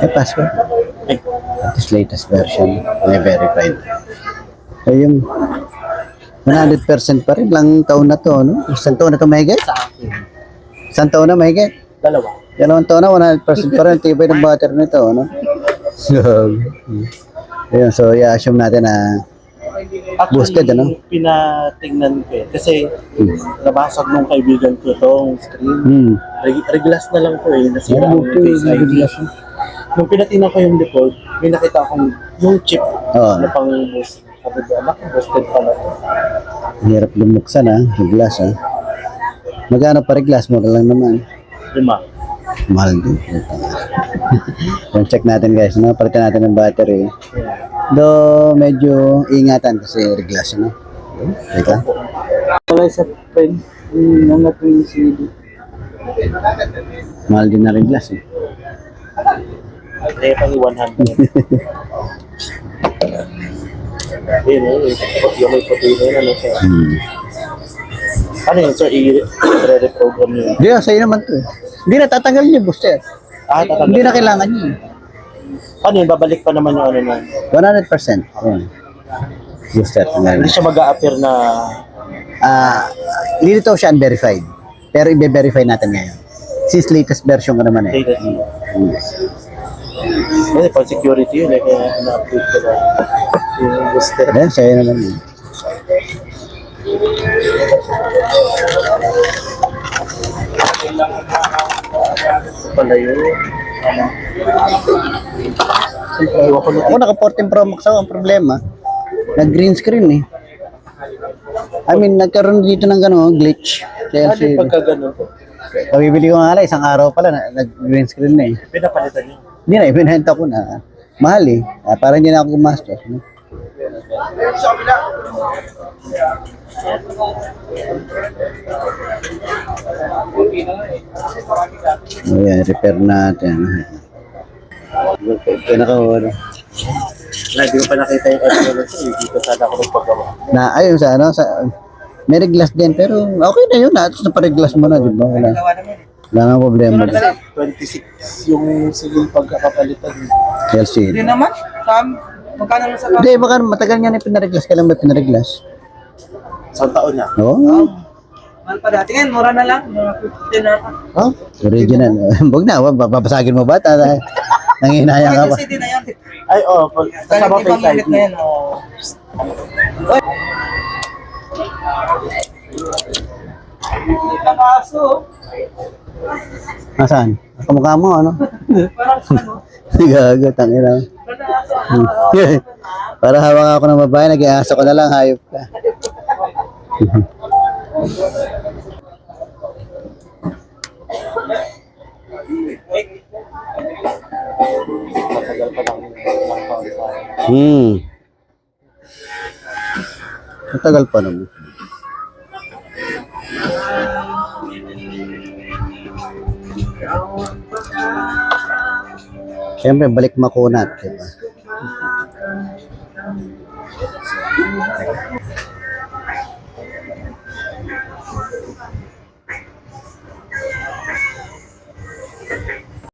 May password. At least latest version. May verified. So yung 100% pa rin lang taon na to, no? Isang taon na to mahigit? Sa akin. Isang taon na mahigit? Dalawa. Dalawang taon na, 100% pa rin. Tibay ng battery nito, no? So, ayun, so i-assume natin na boosted, ano? Pinatingnan ko eh. Kasi nabasag nung kaibigan ko itong screen. Reglas na lang po eh. Nasira ang Face ID. Nung pinatingnan ko yung report, may nakita akong yung chip na pang boost. Sabi ko, anak, boosted pala ito. Hirap lumuksan, ha? Reglas, ha? Magkano pa reglas? Mura lang naman. 5. Mahal din. Yung check natin, guys, no? Palitan natin ng battery. Do medyo ingatan kasi reglas, no? Teka. Wala sa pen. Nangat yung CD. Mahal din na reglas, eh. Kaya pang 100. Yun, yung may puti na yun, ano siya. Ano yun, sir? I-reprogram yun. Hindi, sa'yo naman to, eh. Hindi na, tatanggal niyo, booster. Tatanggal. Hindi na kailangan niyo. Ano yun, babalik pa naman yung ano na. 100%. Ayan. Booster. Hindi siya mag-a-appear na... Dito siya unverified. Pero i-verify natin ngayon. Since latest version ka naman, eh. Kasi pang security yun, eh. Kaya na-update ko lang yung booster. Ayan, sa'yo naman, eh. Pala yun. Ako naka 14 Pro Max ako, ang problema. Nag-green screen, eh. I mean, nagkaroon dito ng gano'n, glitch. Ano yung pagkaganon po? Pabibili ko nga lang, isang araw pala, nag-green screen na, eh. Pinapalitan niyo? Hindi na, ibinenta ko na. Mahal, eh. Para hindi na ako gumastos, no? Ayan, repair natin. Pinaka-wala. Hindi ko pa nakita yung ano siya. Dito sana ako magpagawa. Na, ayun sa ano, may reglas din, pero okay na yun. At sa pa-reglas mo na, di ba? Wala nga problema. 26 yung sigil pagkakapalitan. LCD. Hindi naman. Magkano lang sa Hindi, baka matagal nga na pinareglas. Kailan ba pinareglas? Isang taon na. Oo. mahal pa dati. Ngayon, mura na lang. Mga 15 na. Oh, original. Huwag na, babasagin mo ba? Nangihinayang ka pa. CD na yan. Ay, kasama Ibang Face unit ID. na yan. Oh. Ang kaso. Nasaan? Kamukha mo, ano? Parang ano. Gago, tangina. Para hawak ako ng babae, nag-iasa ko na lang, hayop ka. Matagal pa lang taon sa akin. Matagal pa naman. Siyempre, balik makunat, diba?